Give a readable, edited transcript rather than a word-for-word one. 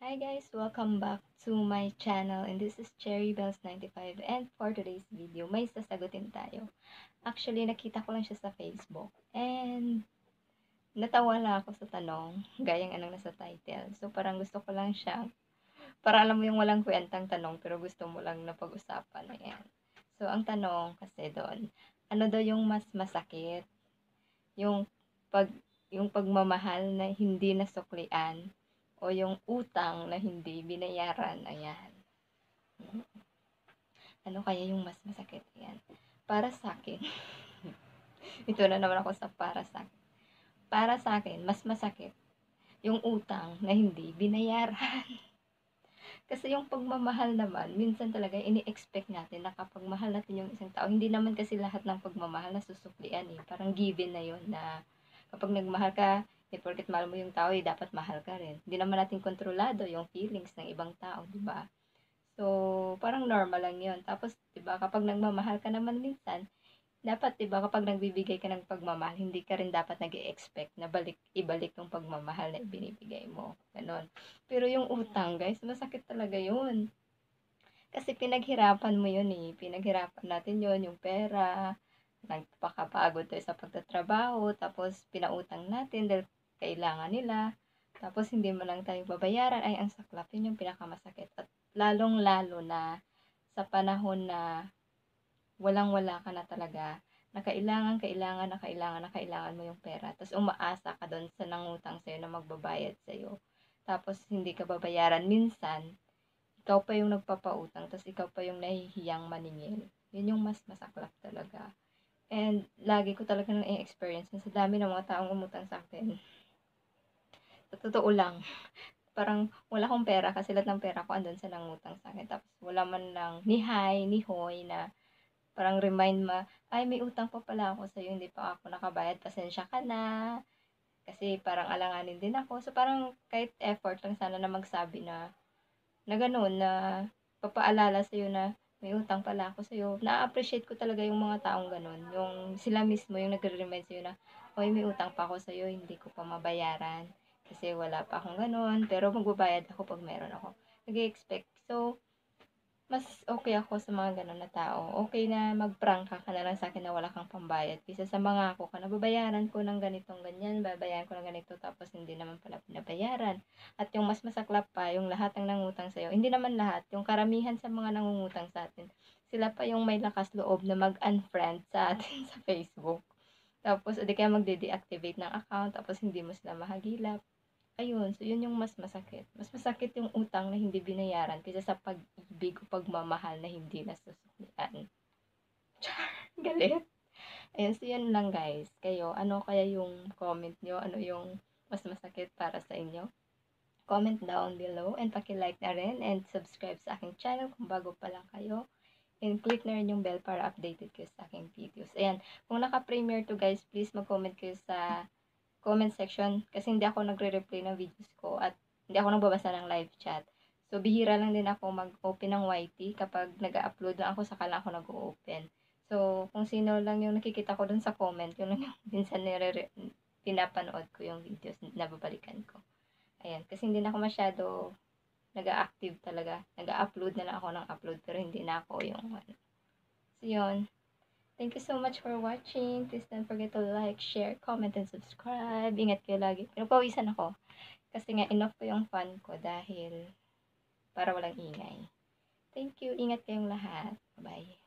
Hi guys, welcome back to my channel and this is Cherry Bells 95 and for today's video may sasagutin tayo. Actually nakita ko lang siya sa Facebook and natawa lang ako sa tanong gayang anong nasa title. So parang gusto ko lang siya, para alam mo yung walang kwentang tanong pero gusto mo lang na pag-usapan. Ayan. So ang tanong kasi doon, ano daw yung mas masakit? Yung pag yung pagmamahal na hindi nasuklian o yung utang na hindi binayaran. Ayan. Ano kaya yung mas masakit? Ayan. Para sa akin, ito na naman ako sa para sa akin. Para sa akin, mas masakit yung utang na hindi binayaran. Kasi yung pagmamahal naman, minsan talaga ini-expect natin na kapag mahal natin yung isang tao, hindi naman kasi lahat ng pagmamahal na susuklian eh. Parang given na yun na kapag nagmahal ka, porket mahal mo yung tao, dapat mahal ka rin. Hindi naman natin kontrolado yung feelings ng ibang tao, di ba? So, parang normal lang yun. Tapos, di ba, kapag nagmamahal ka naman minsan, dapat, di ba, kapag nagbibigay ka ng pagmamahal, hindi ka rin dapat nag-expect na ibalik yung pagmamahal na ibinibigay mo. Ganon. Pero yung utang, guys, masakit talaga yun. Kasi pinaghirapan mo yun eh. Pinaghirapan natin yun, yung pera, nagpakapagod tayo sa pagtatrabaho, tapos pinautang natin dahil kailangan nila. Tapos hindi mo lang tayo babayaran, ay ang saklap, yun yung pinakamasakit. At lalong-lalo na sa panahon na walang-wala ka na talaga, na kailangan mo yung pera. Tapos umaasa ka doon sa nangutang sa'yo na magbabayad sa'yo. Tapos hindi ka babayaran. Minsan, ikaw pa yung nagpapautang, tapos ikaw pa yung nahihiyang maningil. Yun yung mas masaklap talaga. And lagi ko talaga nang i-experience sa dami ng mga taong umutang sa akin. Sa totoo lang, parang wala akong pera kasi lahat ng pera ko andun sa nangutang sa akin. Tapos wala man lang ni hi, ni hoy na parang remind ay may utang pa pala ako sa'yo, hindi pa ako nakabayad, pasensya ka na. Kasi parang alanganin din ako. So parang kahit effort lang sana na magsabi na gano'n, na papaalala sa'yo na may utang pala ako sa'yo. Na-appreciate ko talaga yung mga taong gano'n. Yung sila mismo yung nagre-remind sa'yo na, hoy, may utang pa ako sa'yo, hindi ko pa mabayaran. Kasi wala pa akong gano'n, pero magbabayad ako pag meron ako. Nag-expect. So, mas okay ako sa mga gano'n na tao. Okay na mag-prangka ka na lang sa akin na wala kang pambayad kaysa sa mangako ka na babayaran ko ng ganitong ganyan, babayaran ko ng ganito tapos hindi naman pala pinabayaran. At yung mas masaklap pa, yung lahat ng nangutang sa'yo, hindi naman lahat, yung karamihan sa mga nangungutang sa atin, sila pa yung may lakas loob na mag-unfriend sa atin sa Facebook. Tapos, o di kaya magde-deactivate ng account, tapos hindi mo sila mahagilap. Ayun, so yun yung mas masakit. Mas masakit yung utang na hindi binayaran kaysa sa pag-ibig o pagmamahal na hindi nasusuklian. Char, galit. Ayun, so yun lang guys. Kayo, ano kaya yung comment nyo? Ano yung mas masakit para sa inyo? Comment down below and paki-like na rin and subscribe sa aking channel kung bago pa lang kayo. And click na rin yung bell para updated kayo sa aking videos. Ayan, kung naka-premiere to guys, please mag-comment kayo sa comment section kasi hindi ako nagre-reply ng videos ko at hindi ako nagbabasa ng live chat. So, bihira lang din ako mag-open ng YT kapag nag-upload lang ako, saka lang ako nag-open. So, kung sino lang yung nakikita ko dun sa comment, yun lang yung minsan pinapanood ko yung videos na babalikan ko. Ayan, kasi hindi na ako masyado nag-active talaga. Nag-upload na lang ako ng upload pero hindi na ako yung ano. So, yun. Thank you so much for watching. Please don't forget to like, share, comment, and subscribe. Ingat kayo lagi. Pinagpawisan ako. Kasi nga, enough ko yung fun ko dahil para walang ingay. Thank you. Ingat kayong lahat. Bye-bye.